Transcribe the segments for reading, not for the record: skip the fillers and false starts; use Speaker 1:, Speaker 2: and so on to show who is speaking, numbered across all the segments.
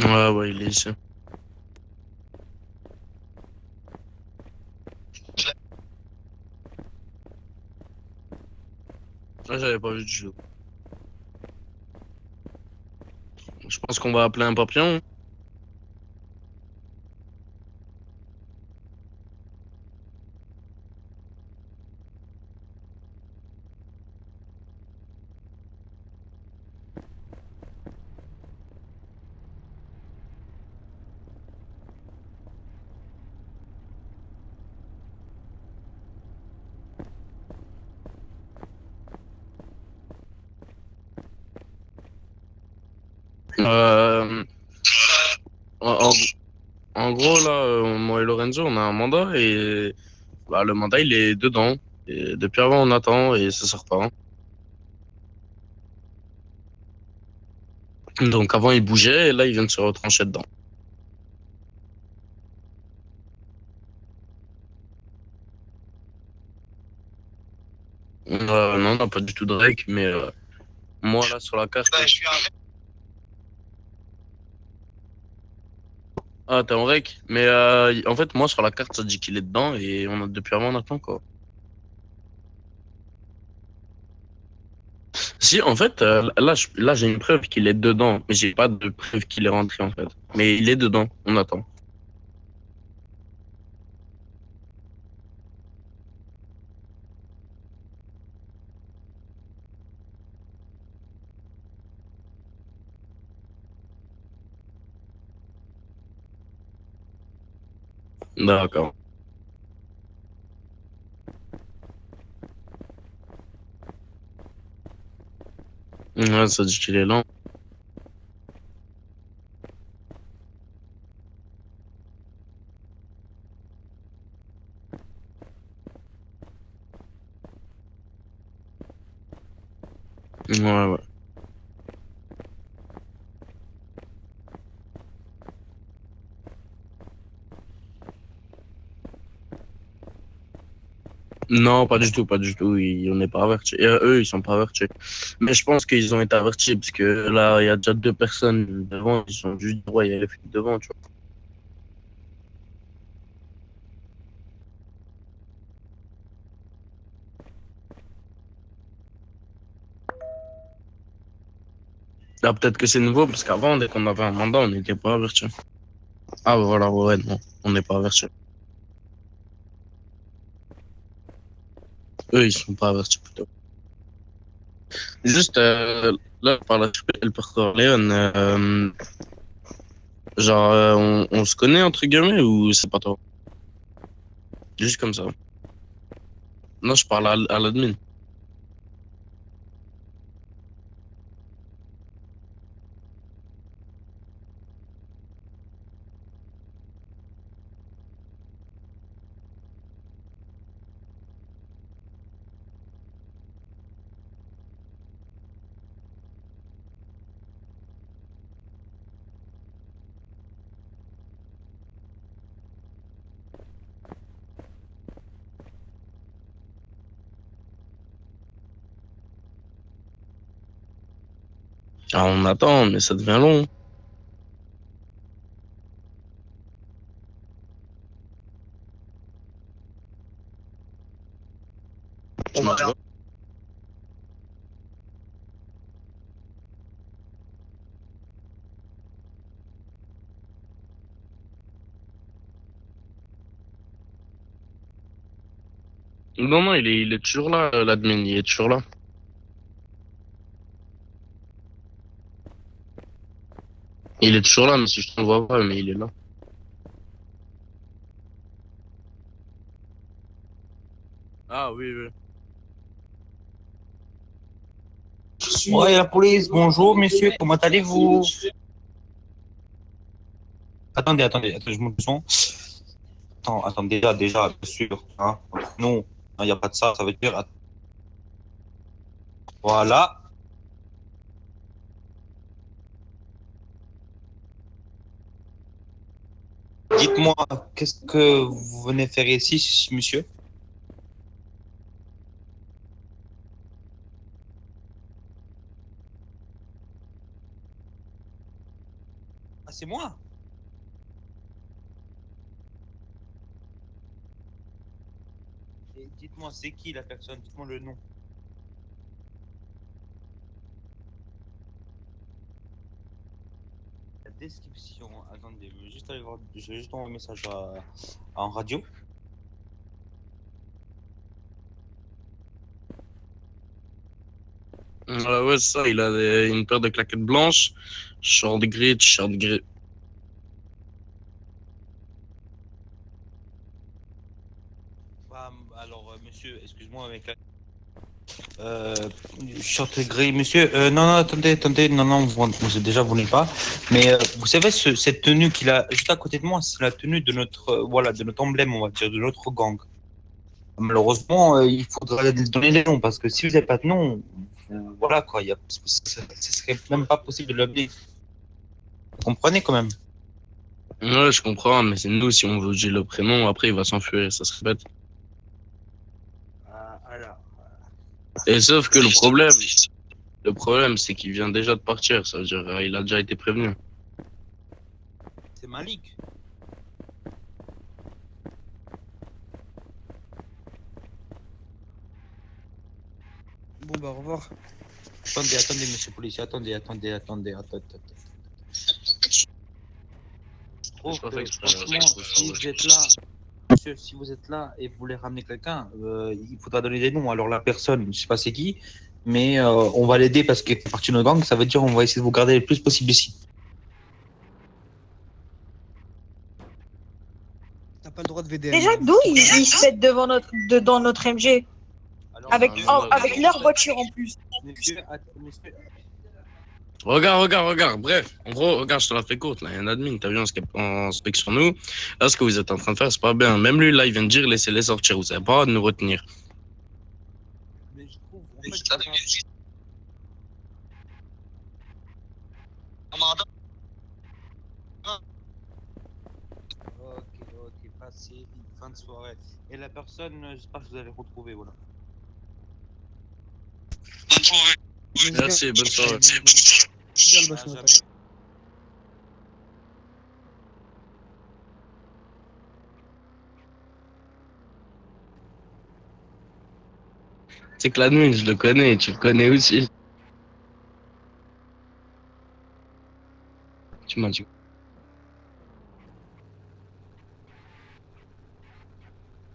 Speaker 1: Ouais, ouais, il est ici. Ah, j'avais pas vu du tout. Je pense qu'on va appeler un papillon. Euh, en, en- en gros, là, moi et Lorenzo, on a un mandat et bah, le mandat, il est dedans. Et depuis avant, on attend et ça sort pas. Donc avant, il bougeait et là, il vient de se retrancher dedans. Non, on n'a pas du tout de règles, mais moi, là, sur la carte. Ah, t'es en rec? Mais en fait, moi, sur la carte, ça dit qu'il est dedans et on a depuis avant, on attend, quoi. Si, en fait, là, j'ai une preuve qu'il est dedans, mais j'ai pas de preuve qu'il est rentré, en fait. Mais il est dedans, on attend. D'accord. Ouais, ça dit qu'il est lent. Ouais, ouais. Non, pas du tout, pas du tout. On n'est pas avertis. Eux, ils sont pas avertis. Mais je pense qu'ils ont été avertis parce que là, il y a déjà deux personnes devant. Ils sont juste droit, il y a les flics devant, tu vois. Là, peut-être que c'est nouveau parce qu'avant, dès qu'on avait un mandat, on n'était pas avertis. Ah, voilà, ouais, non, on n'est pas avertis. Eux, ils sont pas avertis plutôt. Juste, là, par la suite, le Porto Léon, genre, on se connaît entre guillemets ou c'est pas toi? Juste comme ça. Non, je parle à l'admin. Ah, on attend, mais ça devient long. Tu m'as dit quoi? Non, non, il est toujours là, l'admin, il est toujours là. Il est toujours là, mais si je te le vois pas, mais il est là. Ah oui, oui.
Speaker 2: Ouais, la police, bonjour messieurs, comment allez-vous? Attendez, je monte le son. Attendez, déjà, bien sûr, hein, entre nous, il n'y a pas de ça, ça veut dire, voilà. Dites-moi, qu'est-ce que vous venez faire ici, monsieur? c'est moi. Et dites-moi, c'est qui la personne? Dites-moi le nom. La description. Attendez, je vais juste aller voir. Je vais juste envoyer un message en radio.
Speaker 1: Ouais, c'est ça, il a une paire de claquettes blanches, short gris, t-shirt gris.
Speaker 2: Alors, monsieur, excuse-moi, avec short gris, monsieur. Non, non, attendez, non, non, déjà, vous n'êtes pas. Mais vous savez, cette tenue qu'il a juste à côté de moi, c'est la tenue de notre, voilà, de notre emblème, on va dire, de notre gang. Malheureusement, il faudra donner les noms parce que si vous n'avez pas de nom, voilà quoi, ce serait même pas possible de l'appeler. Vous comprenez quand même?
Speaker 1: Ouais, je comprends, mais c'est nous, si on veut dire le prénom, après il va s'enfuir, ça serait bête.
Speaker 2: Alors,
Speaker 1: Et sauf que le problème, c'est qu'il vient déjà de partir, ça veut dire, il a déjà été prévenu.
Speaker 2: c'est Malik.
Speaker 3: Bon, bah, au revoir.
Speaker 2: Attendez, monsieur le policier, attendez. Je
Speaker 1: Je
Speaker 2: trouve
Speaker 1: pense
Speaker 2: que,
Speaker 1: que
Speaker 2: franchement, si vous êtes là, monsieur, si vous êtes là et vous voulez ramener quelqu'un, il faudra donner des noms. Alors la personne, je sais pas c'est qui, mais on va l'aider parce qu'il fait partie de notre gang. Ça veut dire on va essayer de vous garder le plus possible ici.
Speaker 3: T'as pas le droit de VDM,
Speaker 4: Déjà,
Speaker 3: madame.
Speaker 4: d'où ils se mettent dans notre MG
Speaker 2: Alors,
Speaker 4: avec,
Speaker 1: non,
Speaker 4: avec leur voiture en plus.
Speaker 2: monsieur,
Speaker 1: Regarde, bref, en gros, regarde, je te la fais courte, là, il y a un admin, t'as vu, en spec sur nous, là, ce que vous êtes en train de faire, c'est pas bien, même lui, là, il vient de dire, laissez-les sortir, vous avez pas le droit de nous retenir.
Speaker 2: mais je trouve, en fait, ok, passez une fin de soirée. Et la personne, j'espère que vous allez retrouver, voilà.
Speaker 1: Merci, bonne soirée.
Speaker 3: Viens, le boss,
Speaker 2: Ah,
Speaker 3: m'appelle.
Speaker 2: jamais.
Speaker 1: C'est que l'admin, je le connais, tu le connais aussi. Tu m'as dit.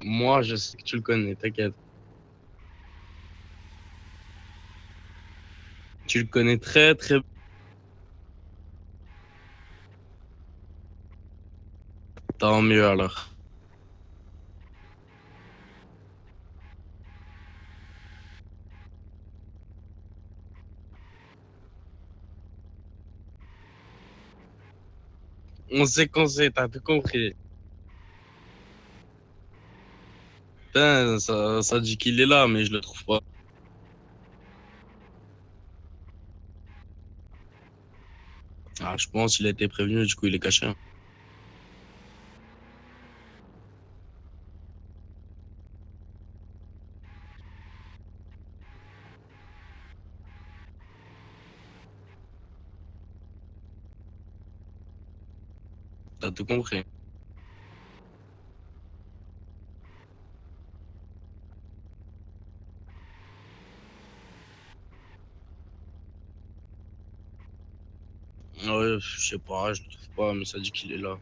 Speaker 1: Moi, je sais que tu le connais, t'inquiète. Tu le connais très, très. Tant mieux alors. On sait qu'on sait, t'as tout compris. Putain, ça dit qu'il est là, mais je le trouve pas. Ah, je pense qu'il a été prévenu, du coup, il est caché. T'as tout compris. Ouais, je sais pas, je le trouve pas, mais ça dit qu'il est là.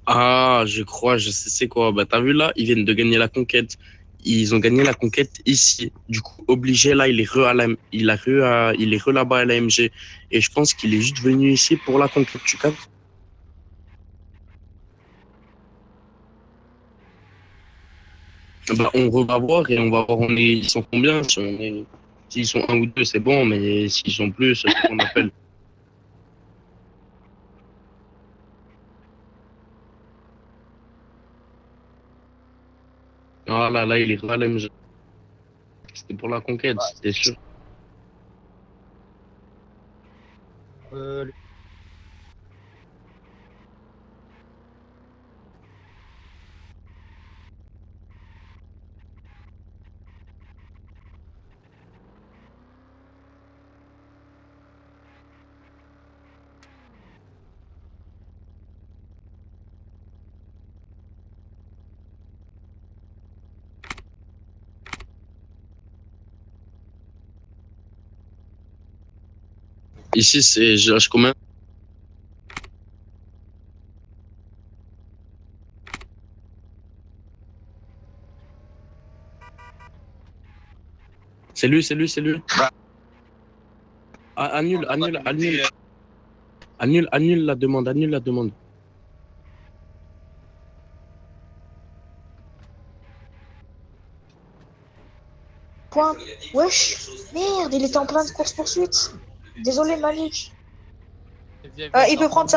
Speaker 1: Ah, je crois, je sais c'est quoi. Bah, t'as vu là, ils viennent de gagner la conquête. Ils ont gagné la conquête ici. Du coup, obligé là, il est re là-bas à l'AMG. Et je pense qu'il est juste venu ici pour la conquête, tu captes? Bah, on va voir et on va voir ils sont combien. S'ils sont un ou deux, c'est bon, mais s'ils sont plus, c'est ce qu'on appelle. Ah là, il est re à l'AMG. C'était pour la conquête, c'était sûr.
Speaker 2: Euh,
Speaker 1: Ici, c'est je lâche combien? C'est lui, c'est lui, c'est lui. Ah, annule, annule, annule. Annule, annule la demande, annule la demande.
Speaker 4: Point. Wesh. Merde, il était en pleine course-poursuite. Désolé, Malik. Il peut prendre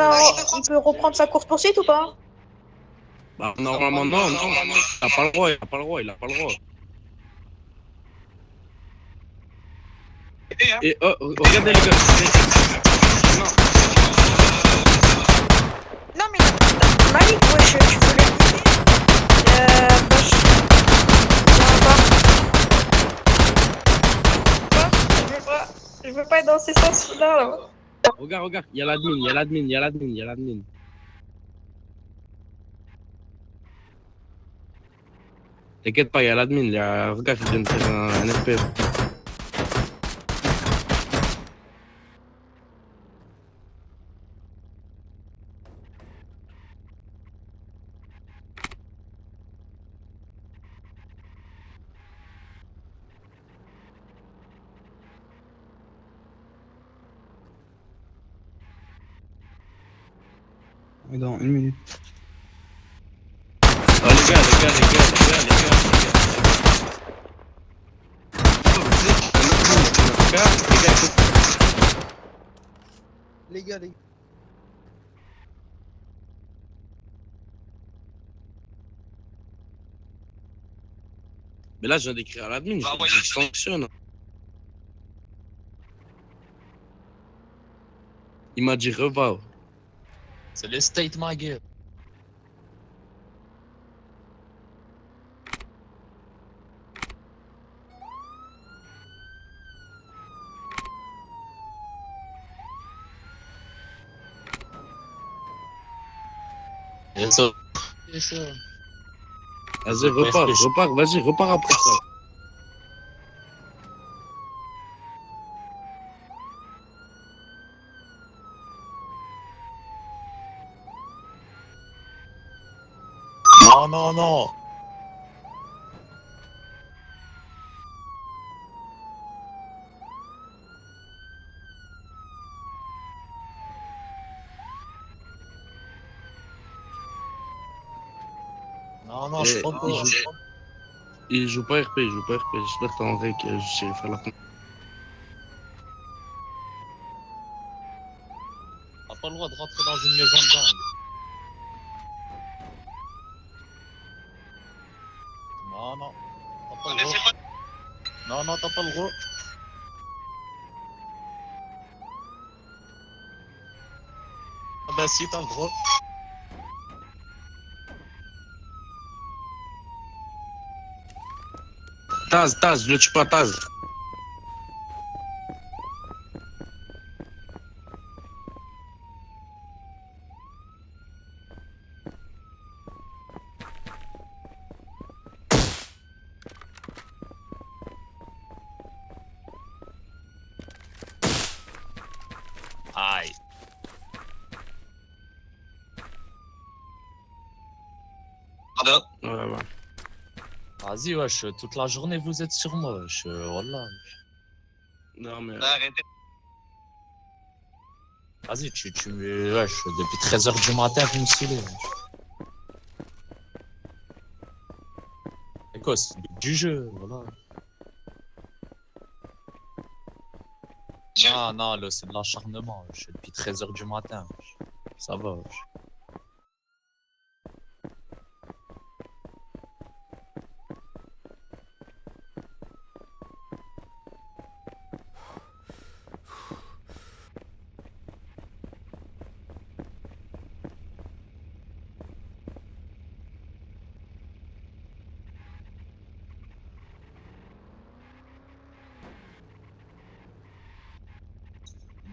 Speaker 4: il peut reprendre sa course-poursuite ou pas?
Speaker 1: Bah, normalement, non, non. Il n'a pas le droit, il n'a pas le droit, il n'a pas le droit. Et oh, regardez les gars. Non.
Speaker 4: Non, mais Malik, wesh, tu veux l'écouter? Bah, je veux pas être dans ces sens-là, là.
Speaker 1: Regarde, regarde, il y a l'admin, il y a l'admin, il y a l'admin, il y a l'admin. T'inquiète pas, il y a l'admin, il y a... Regarde, il vient de faire un FP.
Speaker 3: Dans 1 minute.
Speaker 1: Ah, les gars, les gars, les gars, les gars, les gars,
Speaker 3: Les gars, les
Speaker 1: Mais là, je viens d'écrire à l'admin, je sanctionne. Il m'a dit revoir.
Speaker 5: C'est le state, ma gueule. Et ça. Et ça.
Speaker 1: Vas-y, repars, repars, vas-y, repars après ça.
Speaker 5: Non, non, non. Non, non, je crois pas.
Speaker 1: Il joue pas RP, il joue pas RP. J'espère que t'es en règle, je sais faire la con.
Speaker 5: T'as pas le droit de rentrer dans une maison de gang. Non, non. T'as pas le droit. Non, non, t'as pas le droit. Ah bah si, t'as le droit.
Speaker 1: Taz, Taz, le tue pas, Taz.
Speaker 5: Aïe.
Speaker 1: Ouais, ouais.
Speaker 5: Vas-y, wesh, toute la journée vous êtes sur moi, wesh. Wallah.
Speaker 1: Non, mais.
Speaker 5: Vas-y, wesh, depuis 13h du matin, vous me saoulez, wesh. C'est quoi, c'est du jeu, voilà. Non, non, là, c'est de l'acharnement, wesh, depuis 13h du matin, wesh. Ça va, wesh.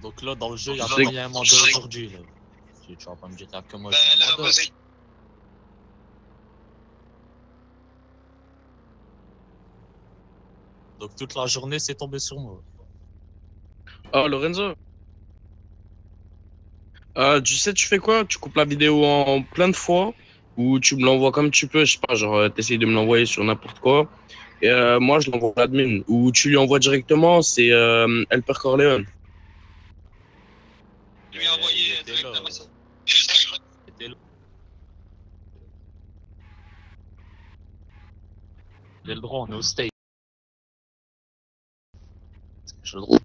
Speaker 5: Donc là, dans le jeu, il y a combien de mandat aujourd'hui, là? Tu vas pas me dire qu'il y a que moi qui ai un mandat. Donc toute la journée, c'est tombé sur moi.
Speaker 1: Oh, Lorenzo. Tu sais, tu fais quoi? Tu coupes la vidéo en plein de fois ou tu me l'envoies comme tu peux, je sais pas, genre t'essayes de me l'envoyer sur n'importe quoi. Et moi, je l'envoie à l'admin. Ou tu lui envoies directement, c'est Helper Corleone.
Speaker 2: Je lui ai envoyé
Speaker 5: Il était là.
Speaker 2: directement ça.
Speaker 5: Il était là. J'ai le droit, on est au state. J'ai le droit.